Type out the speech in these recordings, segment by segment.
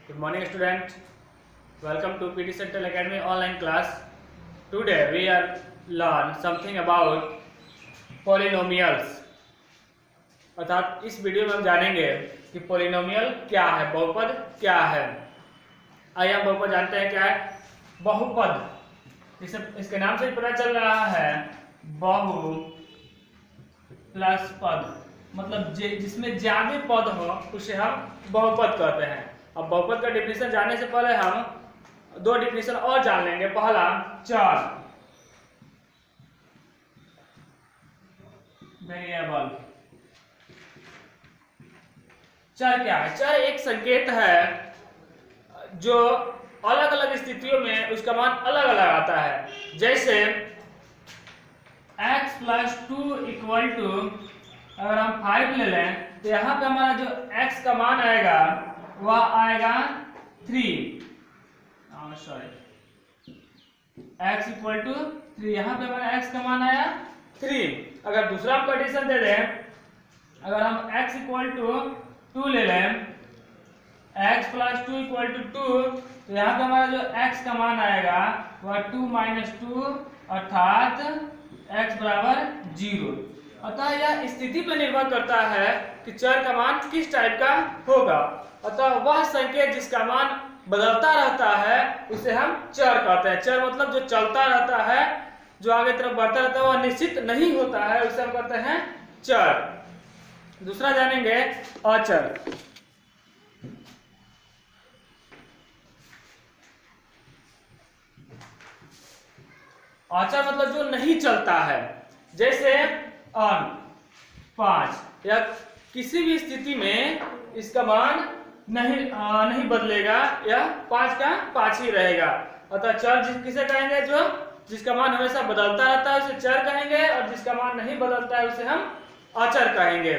Good morning, students. Welcome to PT Central Academy online class. Today we are learn something about polynomials. अर्थात इस video में हम जानेंगे कि पोलिनोमियल क्या है, बहुपद क्या है। आइए हम बहुपद जानते हैं क्या है। बहुपद इसके नाम से ही पता चल रहा है, बहु प्लस पद, मतलब जिसमें ज्यादा पद हो उसे हम बहुपद कहते हैं। अब बहुपद का डिफिनेशन जानने से पहले हम दो डिफिनेशन और जान लेंगे। पहला, चर, वेरिएबल। चर क्या है? चर एक संकेत है जो अलग अलग स्थितियों में उसका मान अलग अलग आता है। जैसे x प्लस 2 इक्वल टू, अगर हम 5 ले लें तो यहाँ पे हमारा जो x का मान आएगा वह आएगा 3। x इक्वल टू 3, यहाँ पे हमारा x का मान आया 3। अगर दूसरा हम कंडीशन दे दें, अगर हम x इक्वल टू 2 ले लें, x प्लस 2 इक्वल टू 2, तो यहाँ पे हमारा जो x का मान आएगा वह 2 माइनस 2 अर्थात x बराबर 0। अतः यह स्थिति पर निर्भर करता है कि चर का मान किस टाइप का होगा। अतः वह संकेत जिसका मान बदलता रहता है उसे हम चर कहते हैं। चर मतलब जो चलता रहता है, जो आगे तरफ बढ़ता रहता है, वह निश्चित नहीं होता है, उसे हम कहते हैं चर। दूसरा जानेंगे अचर। अचर मतलब जो नहीं चलता है। जैसे 5 या किसी भी स्थिति में इसका मान नहीं बदलेगा, या 5 का 5 ही रहेगा। अतः चर किसे कहेंगे? जो जिसका मान हमेशा बदलता रहता है उसे चर कहेंगे, और जिसका मान नहीं बदलता है उसे हम अचर कहेंगे।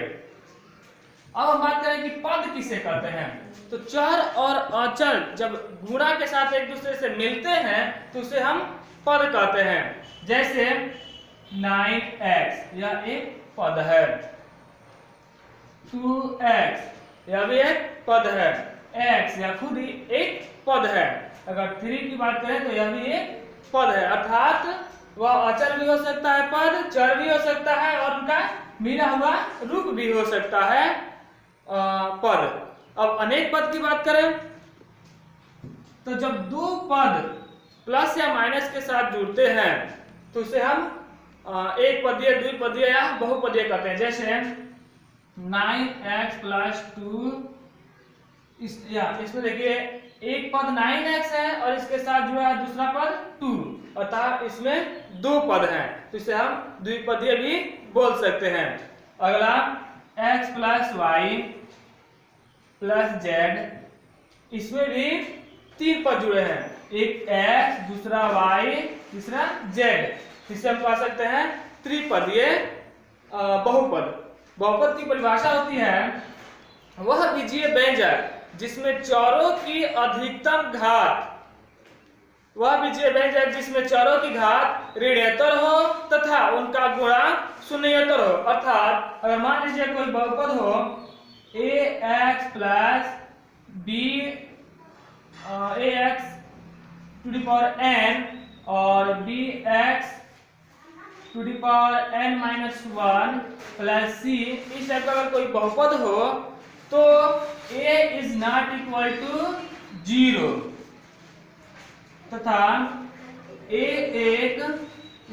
अब हम बात करें कि पद किसे कहते हैं। तो चर और अचर जब गुणा के साथ एक दूसरे से मिलते हैं तो उसे हम पद कहते हैं। जैसे 9x, यह एक पद है। 2x, यह भी एक पद है। x, यह खुद ही एक पद है। अगर 3 की बात करें तो यह भी एक पद है। अर्थात वह अचर भी हो सकता है, पद, चर भी हो सकता है, और उनका मिला हुआ रूप भी हो सकता है पद। अब अनेक पद की बात करें तो जब दो पद प्लस या माइनस के साथ जुड़ते हैं तो उसे हम एक पदीय, द्विपदीय या बहुपदीय कहते हैं। जैसे 9x प्लस 2, इसमें देखिए एक पद 9x है और इसके साथ जो है दूसरा पद 2, अर्थात इसमें दो पद हैं, तो इसे हम द्विपदीय भी बोल सकते हैं। अगला x plus y plus z, इसमें भी 3 पद जुड़े हैं, एक x, दूसरा y, तीसरा z। इसे हम कह सकते हैं त्रिपदीय बहुपद। बहुपद की परिभाषा होती है वह बीजीय व्यंजक जिसमें चरों की अधिकतम घात, वह बीजीय व्यंजक जिसमें चरों की घात ऋणोत्तर हो तथा उनका गुणांक शून्येतर हो। अर्थात अगर मान लीजिए कोई बहुपद हो ax plus ax to the power n और bx to the power n minus 1 plus c, इस टाइप का अगर कोई बहुपद हो तो a is not equal to 0 तथा a एक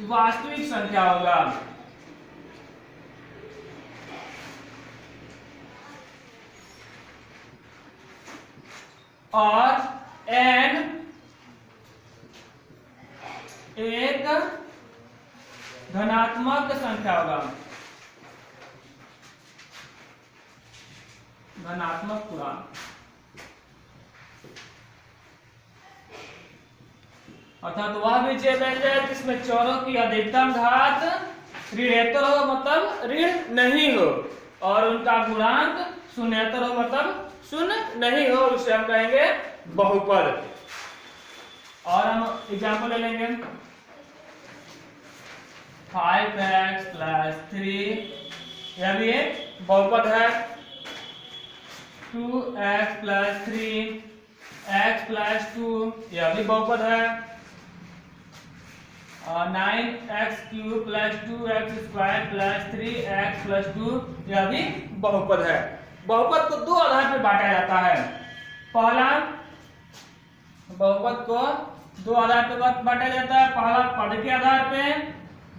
वास्तविक संख्या होगा। और n एक धनात्मक संख्या होगा, धनात्मक पूर्णांक। अर्थात वह बीजीय व्यंजक जिसमें चरों की अधिकतम घात ऋणोत्तर हो, मतलब ऋण नहीं हो, और उनका गुणांक शून्येतर हो, मतलब शून्य नहीं हो, उसे हम कहेंगे बहुपद। और हम एग्जाम्पल ले लेंगे 5x प्लस 3, यह भी एक बहुपद है। 2x प्लस 3 एक्स प्लस 2 यह भी बहुपद है, और 9x³ plus 2x² plus 3x+2 यह भी बहुपद है। बहुपद को दो आधार पर बांटा जाता है। पहला बहुपद को दो आधार पर बांटा जाता है, पहला पद के आधार पे,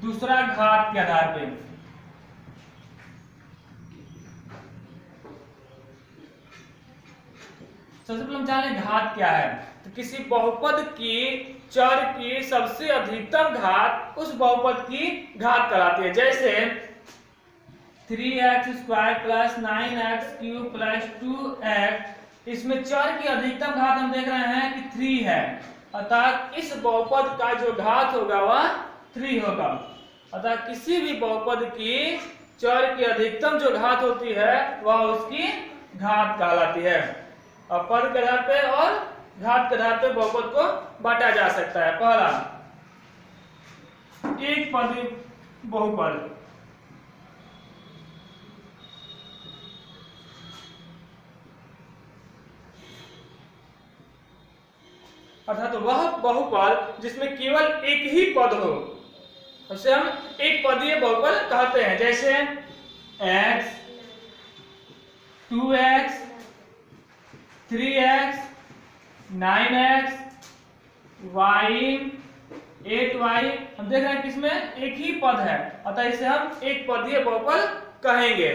दूसरा घात के आधार पे। सबसे पहले हम जाने घात क्या है। तो किसी बहुपद की चर की सबसे अधिकतम घात उस बहुपद की घात कहलाती है। जैसे 3x² plus 9x³ plus 2x, इसमें चर की अधिकतम घात हम देख रहे हैं कि 3 है, अर्थात इस बहुपद का जो घात होगा वह 3 होगा। अर्थात किसी भी बहुपद की चर की अधिकतम जो घात होती है वह उसकी घात कहलाती है। और पद के आधार पे और घात के आधार पे बहुपद को बांटा जा सकता है। पहला एक पदी बहुपद, अर्थात वह बहुपद जिसमें केवल एक ही पद हो उसे हम एक पदीय बहुपद कहते हैं। जैसे x, 2x, 3x, 9x, y, 8y, हम देख रहे हैं कि इसमें एक ही पद है, अतः इसे हम एक पदीय बहुपद कहेंगे।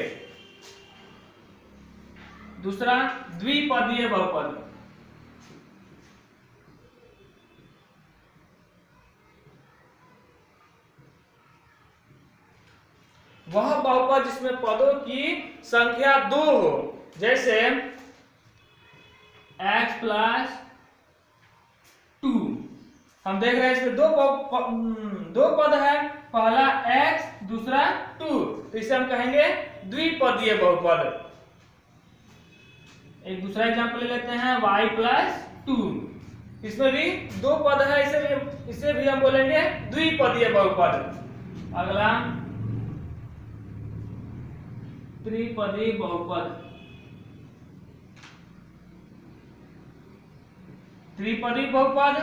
दूसरा द्विपदीय बहुपद, वह बहुपद जिसमें पदों की संख्या 2 हो। जैसे x प्लस 2, हम देख रहे हैं इसमें दो पद है, पहला x दूसरा 2, तो इसे हम कहेंगे द्विपदीय बहुपद। एक दूसरा एग्जांपल ले लेते हैं y प्लस 2, इसमें भी दो पद है, इसे भी हम बोलेंगे द्विपदीय बहुपद। अगला त्रिपदी बहुपद, त्रिपदी बहुपद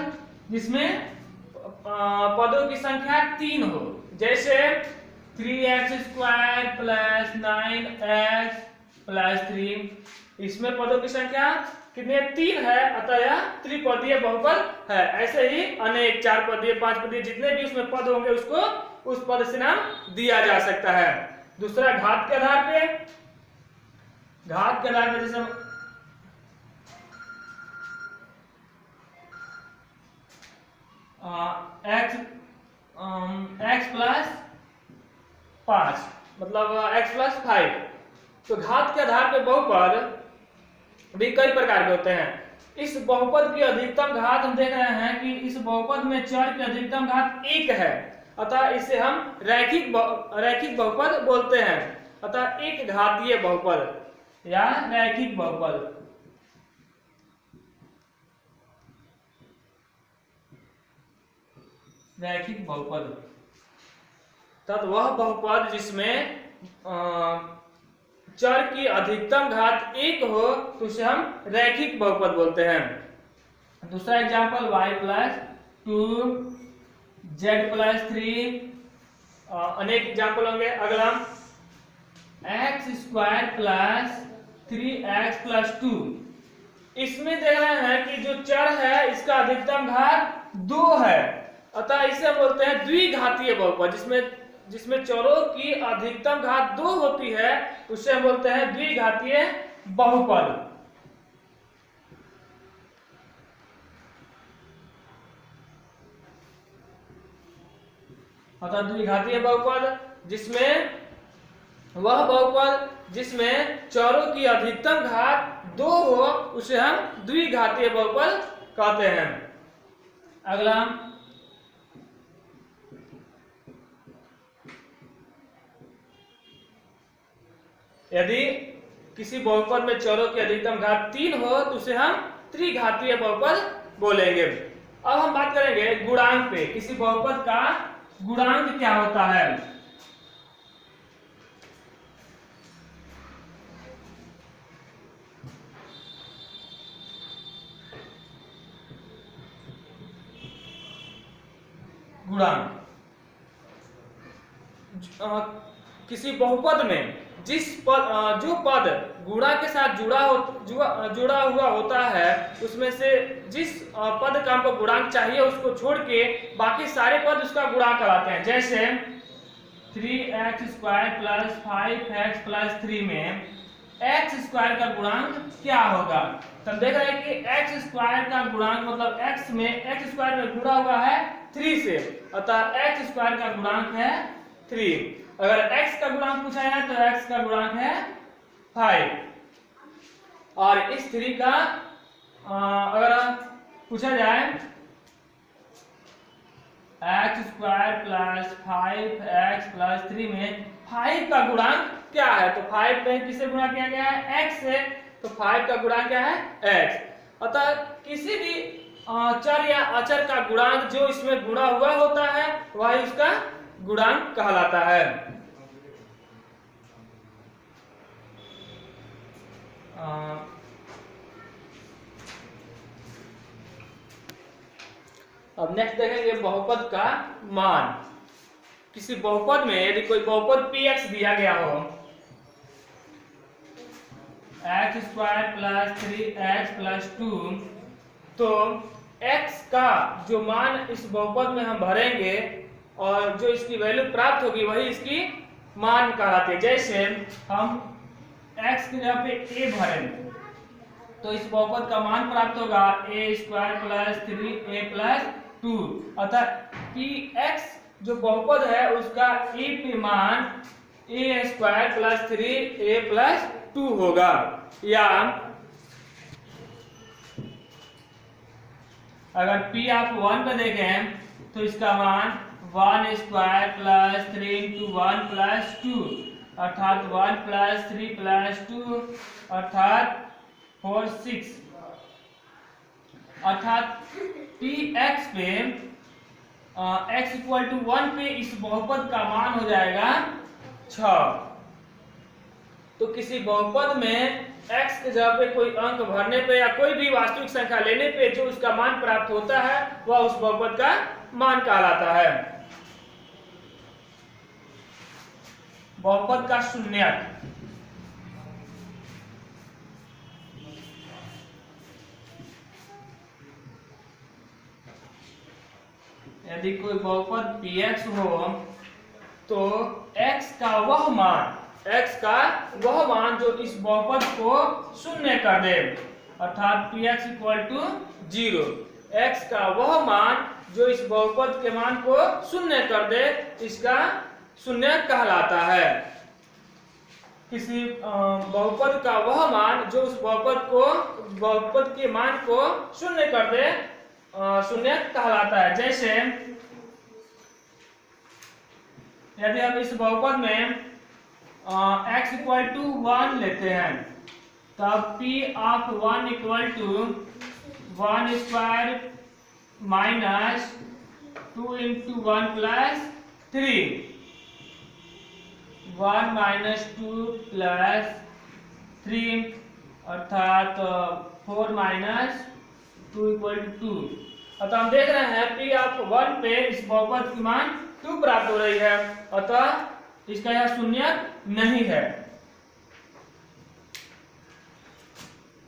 जिसमें पदों की संख्या 3 हो। जैसे 3x² प्लस 9x प्लस 3, इसमें पदों की संख्या कितनी 3 है, अतः यह त्रिपदीय बहुपद है। ऐसे ही अनेक 4 पदीय 5 पदीय जितने भी उसमें पद होंगे उसको उस पद से नाम दिया जा सकता है। दूसरा घात के आधार पे, घात के आधार पे जैसे x प्लस 5 मतलब x प्लस 5, तो घात के आधार पे बहुपद भी कई प्रकार के होते हैं। इस बहुपद की अधिकतम घात हम देख रहे हैं कि इस बहुपद में चर की अधिकतम घात 1 है, अतः इसे हम रैखिक बहुपद बोलते हैं। अतः एक घातीय बहुपद या रैखिक बहुपद। रैखिक बहुपद तब वह बहुपद जिसमें चर की अधिकतम घात 1 हो तो उसे हम रैखिक बहुपद बोलते हैं। दूसरा example y plus 2, z plus 3, अनेक एग्जांपल होंगे। अगला x² प्लस 3x प्लस 2, इसमें देख रहे हैं कि जो चर है इसका अधिकतम घात 2 है, अतः इसे बोलते हैं द्विघातीय बहुपद। जिसमें चरों की अधिकतम घात 2 होती है उसे हम बोलते हैं द्विघातीय बहुपद। अतः द्विघातीय बहुपद वह बहुपद जिसमें चरों की अधिकतम घात 2 हो उसे हम द्विघातीय बहुपद कहते हैं। अगला यदि किसी बहुपद में चरों की अधिकतम घात 3 हो तो उसे हम त्रिघातीय बहुपद बोलेंगे। अब हम बात करेंगे गुणांक पे। किसी बहुपद का गुणांक क्या होता है। गुणांक। किसी बहुपद में जो पद गुणा के साथ जुड़ा हुआ होता है, उसमें से जिस पद का हमको गुणांक चाहिए उसको छोड़ के बाकी सारे पद उसका गुणांक कहलाते हैं। जैसे 3x² + 5x + 3 में x² का गुणांक क्या होगा? तो हम देख रहे हैं कि x² का गुणांक मतलब x में जुड़ा हुआ है 3 से, अतः x² का गुणांक है 3। अगर x का गुणांक पूछा जाए तो x का गुणांक है 5। और इस 3 का अगर पूछा जाए x² + 5x + 3 में 5 का गुणांक क्या है? तो 5 में किससे गुणा किया गया है? x से, तो 5 का गुणांक क्या है? x। अतः किसी भी चर या अचर का गुणांक जो इसमें गुणा हुआ होता है वही उसका गुणांक कहलाता है। अब नेक्स्ट देखेंगे बहुपद का मान। किसी बहुपद में यदि कोई बहुपद px दिया गया हो, x² + 3x + 2, तो x का जो मान इस बहुपद में हम भरेंगे और जो इसकी वैल्यू प्राप्त होगी वही इसकी मान कहलाती है। जैसे हम x की जगह पे a भरेंगे तो इस बहुपद का मान प्राप्त होगा a² + 3a + 2। अतः px जो बहुपद है उसका e पे मान a² + 3a + 2 होगा। या अगर p आप 1 पे देखें तो इसका मान 1² + 3 × 1 + 2 अर्थात 1 + 3 + 2 अर्थात 4 6। अर्थात px पे x = 1 पे इस बहुपद का मान हो जाएगा 6। तो किसी बहुपद में x की जगह पे कोई अंक भरने पे या कोई भी वास्तविक संख्या लेने पे जो उसका मान प्राप्त होता है वह उस बहुपद का मान कहलाता है। बहुपद का शून्यक। यदि कोई बहुपद px हो तो x का वह मान जो इस बहुपद को शून्य कर दे, अर्थात px = 0। x का वह मान जो इस बहुपद के मान को शून्य कर दे इसका शून्यक कहलाता है। किसी बहुपद का वह मान जो उस बहुपद के मान को शून्य कर दे शून्यक कहलाता है। जैसे यदि हम इस बहुपद में x = 1 लेते हैं तब p(1) = 1² - 2 × 1 + 3 1 - 2 + 3 अर्थात 4 - 2 = 2। अतः हम देख रहे हैं p(1) पे इस बहुपद की मान 2 प्राप्त हो रही है, अतः इसका यह शून्यक नहीं है।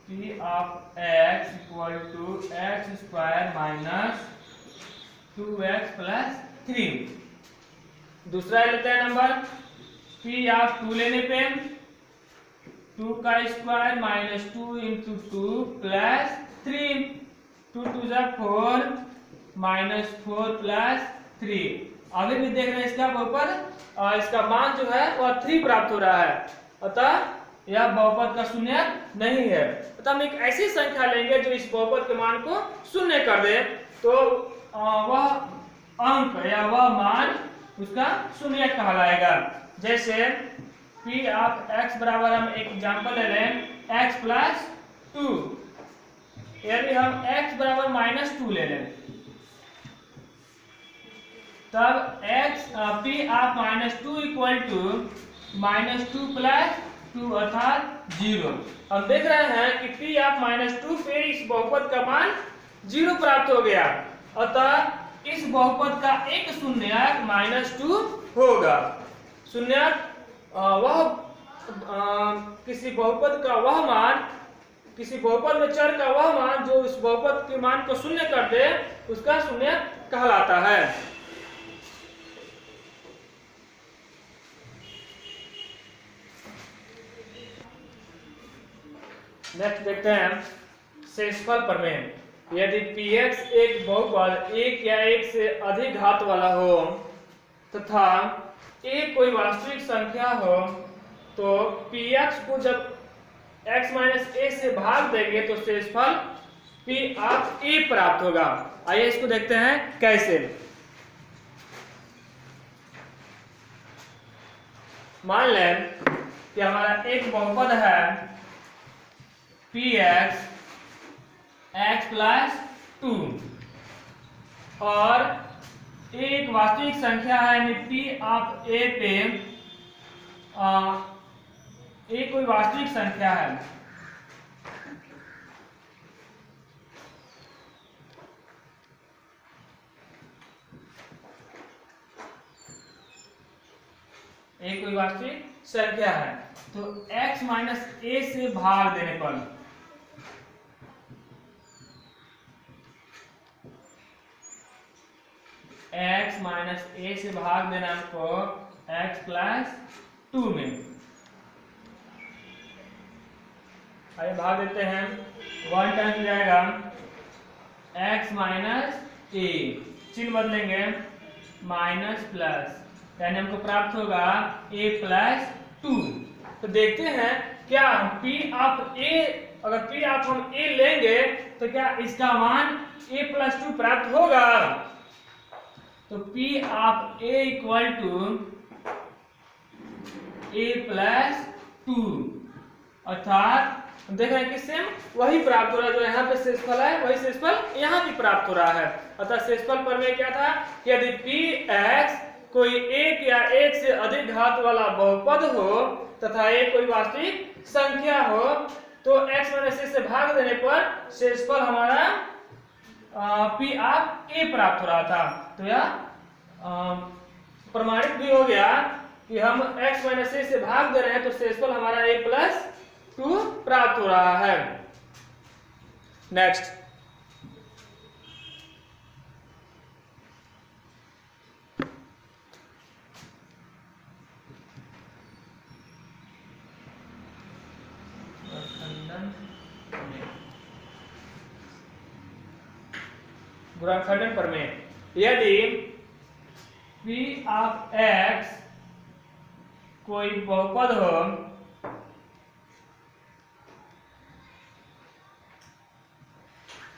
p(x) = x² - 2x + 3। दूसरा लेते हैं नंबर p(2) लेने पे 2² - 2 × 2 + 3 2 × 2 = 4 - 4 + 3। आगे भी देख रहे हैं इसका बहुपद इसका मान जो है वह 3 प्राप्त हो रहा है, अतः यह बहुपद का शून्यक नहीं है। अतः हम एक ऐसी संख्या लेंगे जो इस बहुपद के मान को शून्य कर दे तो वह अंक या वह मान उसका शून्यक कहलाएगा। जैसे p(x) बराबर हम एक एग्जांपल ले लें x + 2। यदि हम x बराबर -2 ले लें तब p(-2) = -2 + 2 अर्थात 0। हम देख रहे हैं कि p(-2) पे इस बहुपद का मान 0 प्राप्त हो गया, अतः इस बहुपद का एक शून्यक -2 होगा। शून्यक वह किसी बहुपद का वह मान, किसी बहुपद में चर का वह मान जो इस बहुपद के मान को शून्य कर दे, उसका शून्यक कहलाता है। नेक्स्ट देखते हैं शेषफल प्रमेय। यदि px एक बहुपद एक या एक से अधिक घात वाला हो तथा a कोई वास्तविक संख्या हो, तो px को जब x - a से भाग देंगे तो शेषफल p ऑफ a प्राप्त होगा। आइए इसको देखते हैं कैसे। मान लें कि हमारा एक बहुपद है px x + 2 और एक वास्तविक संख्या है यानी p ऑफ a पे a कोई वास्तविक संख्या है। a कोई वास्तविक संख्या है, तो x - a से भाग देने पर x - a से भाग देना हमको x + 2 में। आइए भाग देते हैं। 1 टाइम जाएगा x - a, चिन्ह बदलेंगे माइनस प्लस, यानी हमको प्राप्त होगा a + 2। तो देखते हैं क्या p ऑफ a, अगर p ऑफ हम a लेंगे तो क्या इसका मान a + 2 प्राप्त होगा। तो p ऑफ a = a + 2, अर्थात हम देख रहे हैं कि सेम वही प्राप्त हो रहा है जो यहाँ पे शेषफल है, वही शेषफल यहाँ भी प्राप्त हो रहा है। अर्थात शेषफल प्रमेय क्या था कि यदि px कोई एक या एक से अधिक घात वाला बहुपद हो तथा एक कोई वास्तविक संख्या हो, तो x - a से भाग देने पर शेषफल हमारा p ऑफ a प्राप्त हो रहा था। तो यह प्रमाणित भी हो गया कि हम x - a से भाग दे रहे हैं तो शेषफल हमारा a + 2 प्राप्त हो रहा है। नेक्स्ट गुणनखंडन प्रमेय। यदि p ऑफ x कोई बहुपद हो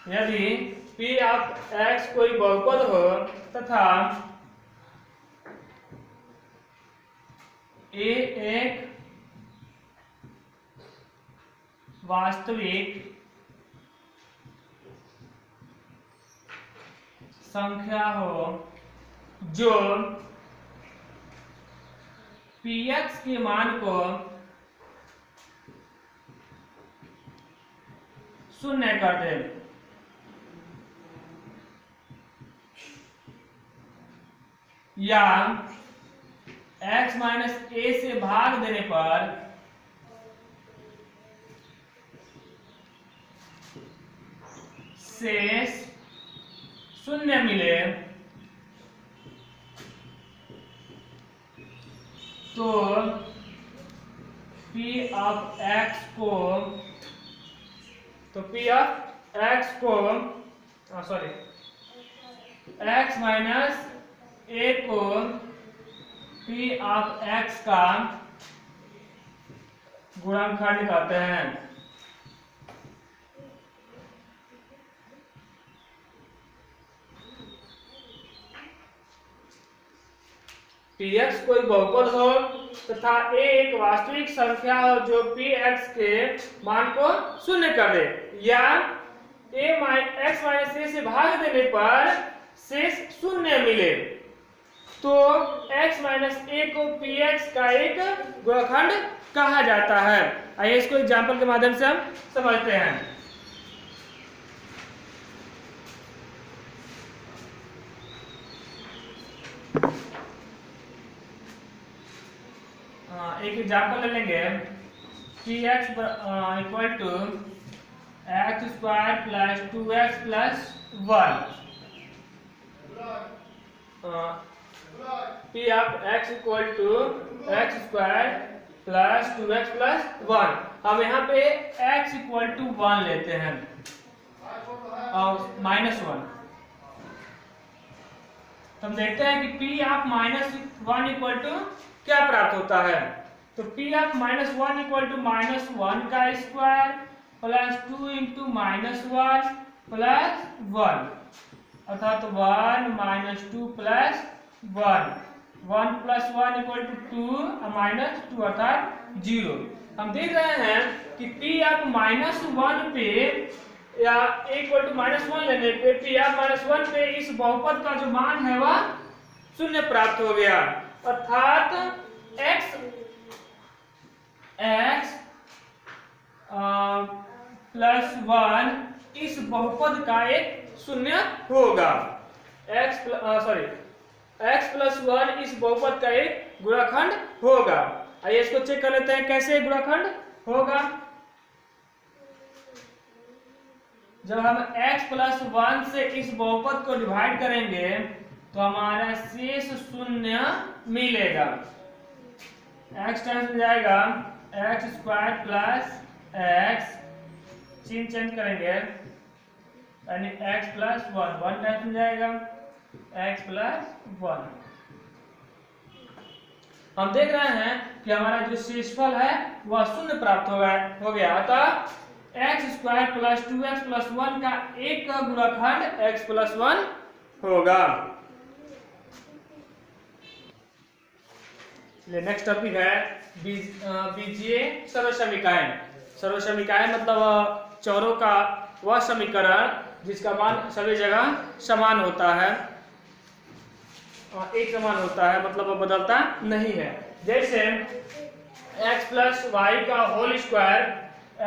यदि p ऑफ x कोई बहुपद हो तथा a एक वास्तविक संख्या हो जो px के मान को शून्य कर दे, या x - a से भाग देने पर शेष शून्य मिले, तो p ऑफ x को x - a को p ऑफ x का गुणनखंड कहते हैं। px कोई बहुपद हो तथा a एक वास्तविक संख्या हो जो px के मान को शून्य कर दे, या x - a से भाग देने पर शेष शून्य मिले, तो x - a को px का एक गुणनखंड कहा जाता है। आइए इसको एग्जाम्पल के माध्यम से हम समझते हैं। एक एग्जाम्पल ले लेंगे कि x equal to x square plus 2x plus 1 P of x equal to x square plus 2x plus 1। हम यहाँ पे x इक्वल टू 1 लेते हैं और -1। तो हम देखते हैं कि p ऑफ -1 इक्वल टू क्या प्राप्त होता है। तो p ऑफ -1 इक्वल टू -1 का स्क्वायर प्लस 2 इंटू -1 प्लस 1 अर्थात 1 -2 प्लस 1 1 प्लस 1 इक्वल टू 2 -2 अर्थात 0। हम देख रहे हैं कि p ऑफ -1 पे या इक्वल टू -1 लेने पे p ऑफ -1 पे इस बहुपद का जो मान है वह 0 प्राप्त हो गया अर्थात x प्लस 1 इस बहुपद का एक 0 होगा। x प्लस 1 इस बहुपद का एक गुणनखंड होगा। आइए इसको चेक कर लेते हैं कैसे गुणनखंड होगा। जब हम x प्लस 1 से इस बहुपद को डिवाइड करेंगे तो हमारा शेष 0 मिलेगा। x टाइम्स जाएगा एक्स स्क्वायर प्लस x, चिन्ह चेंज करेंगे यानी x प्लस 1 टाइम्स जाएगा x प्लस 1। हम देख रहे हैं कि हमारा जो शेषफल है वह 0 प्राप्त हो गया अतः x square plus 2x plus 1 का एक का गुणनखंड x प्लस 1 होगा। नेक्स्ट टॉपिक है बीजीय सर्वसमीकरण। सर्वसमीकरण मतलब चौरों का वह समीकरण जिसका मान सभी जगह समान होता है, एक समान होता है मतलब वह बदलता नहीं है। जैसे x प्लस वाई का whole square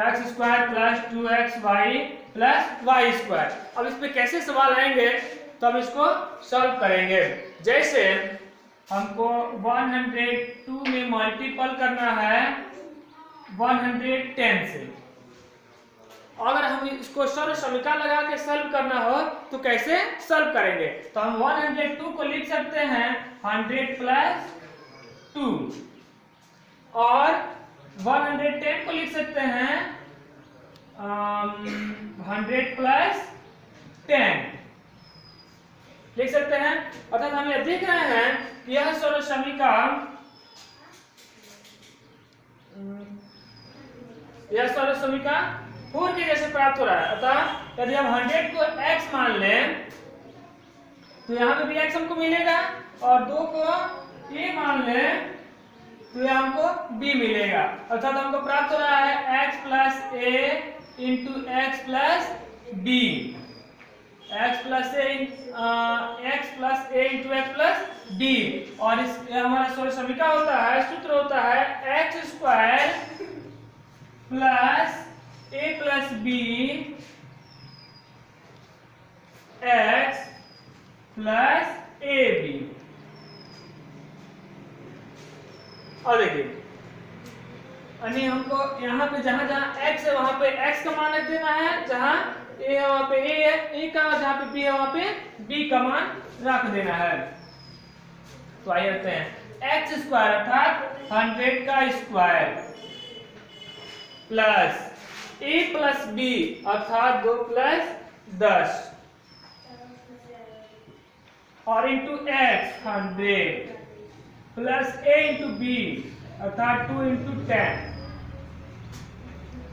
x square plus 2xy plus y square. अब इस पे कैसे सवाल आएंगे तो हम इसको सॉल्व करेंगे। जैसे हमको 102 में मल्टीपल करना है 110 से, अगर हम इसको सर्व समीकरण लगा के सॉल्व करना हो तो कैसे सॉल्व करेंगे। तो हम 102 को लिख सकते हैं 100 प्लस 2 और 110 को लिख सकते हैं 100 प्लस 10 लिख सकते हैं। अर्थात हम ये देख रहे हैं कि यह सर्व समीकरण पूर्ण के जैसे प्राप्त हो रहा है। अतः यदि हम 100 को x मान लें तो यहाँ पे भी x हमको मिलेगा और 2 को a मान लें तो यहाँ हमको b मिलेगा। अर्थात हमको प्राप्त हो रहा है x plus a into x plus b, x plus a into x plus b। और इस हमारा सर्व समीकरण होता है, सूत्र होता है x square plus a plus b x plus a b. और देखिए यानी हमको यहाँ पे जहां जहां x है वहां पे x का मान रख देना है, जहां a है वहां पे a है a का, जहां पे b है वहां पे b का मान रख देना है। तो आइए रखते हैं x स्क्वायर अर्थात 100 का square plus a plus b अर्थात 2 प्लस 10 और into x 100 plus a into b अर्थात 2 इंटू 10।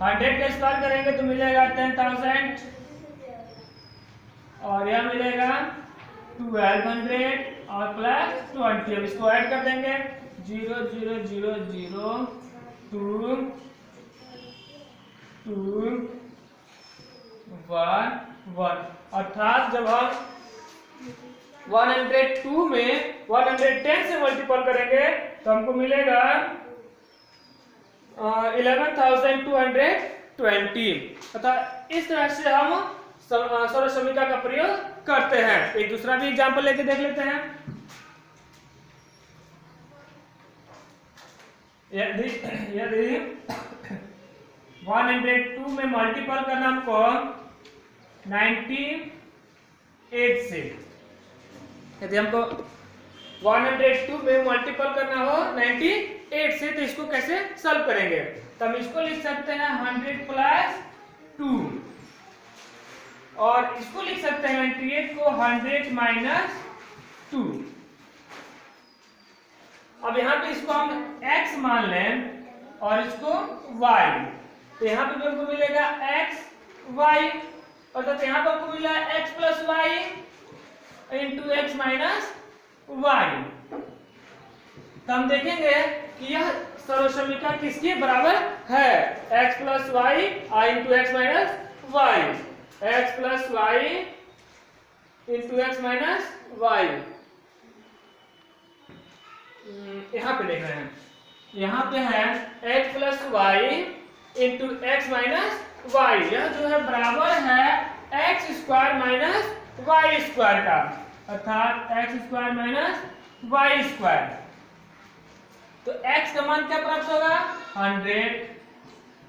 100 का स्क्वायर करेंगे तो मिलेगा 10,000 और यह मिलेगा 1200 और प्लस 20। अब इसको ऐड कर देंगे 0 0 0 0 2 2 1 1। अर्थात जब हम 102 में 110 से मल्टीपल करेंगे तो हमको मिलेगा 11,220। अर्थात इस तरह से हम सर्व समीकरण का प्रयोग करते हैं। एक दूसरा भी एग्जांपल लेके देख लेते हैं। यदि 102 में मल्टीपल करना हमको 98 से, यदि हमको 102 में मल्टीपल करना हो 98 से, तो इसको कैसे सॉल्व करेंगे? तो हम इसको लिख सकते हैं 100 प्लस 2, और इसको लिख सकते हैं 98 को 100 माइनस 2। अब यहाँ पे इसको हम x मान लें और इसको y, तो यहाँ पे हमको मिलेगा x y, और तो यहाँ पे हमको मिला x plus y into x minus y. तो हम देखेंगे कि यह सर्वसमीकरण किसके बराबर है? x plus y into x minus y, x plus y into x minus y. यहाँ पे देख रहे हैं, यहाँ पे है x plus y into x minus y, यह जो है बराबर है x square minus y square का, अर्थात x square minus y square. तो x का मान क्या प्राप्त होगा? 100,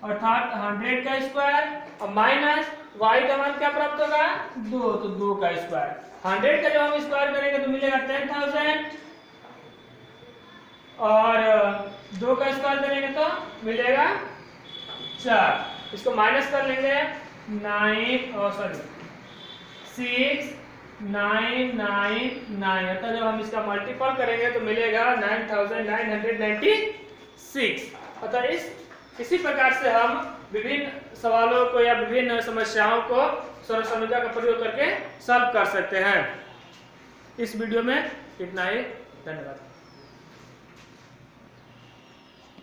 अर्थात 100 का स्क्वायर, और माइनस y का मान क्या प्राप्त होगा? 2, तो 2 का स्क्वायर। 100 का जब हम स्क्वायर करेंगे तो मिलेगा 10,000, और 2 का स्क्वायर करेंगे तो मिलेगा 4। इसको माइनस कर लेंगे 6,999, अतः जब हम इसका मल्टीपल करेंगे तो मिलेगा 9,996। अतः इसी प्रकार से हम विभिन्न सवालों को या विभिन्न समस्याओं को सर्वसमीकरण का प्रयोग करके सॉल्व कर सकते हैं। इस वीडियो में इतना ही, धन्यवाद।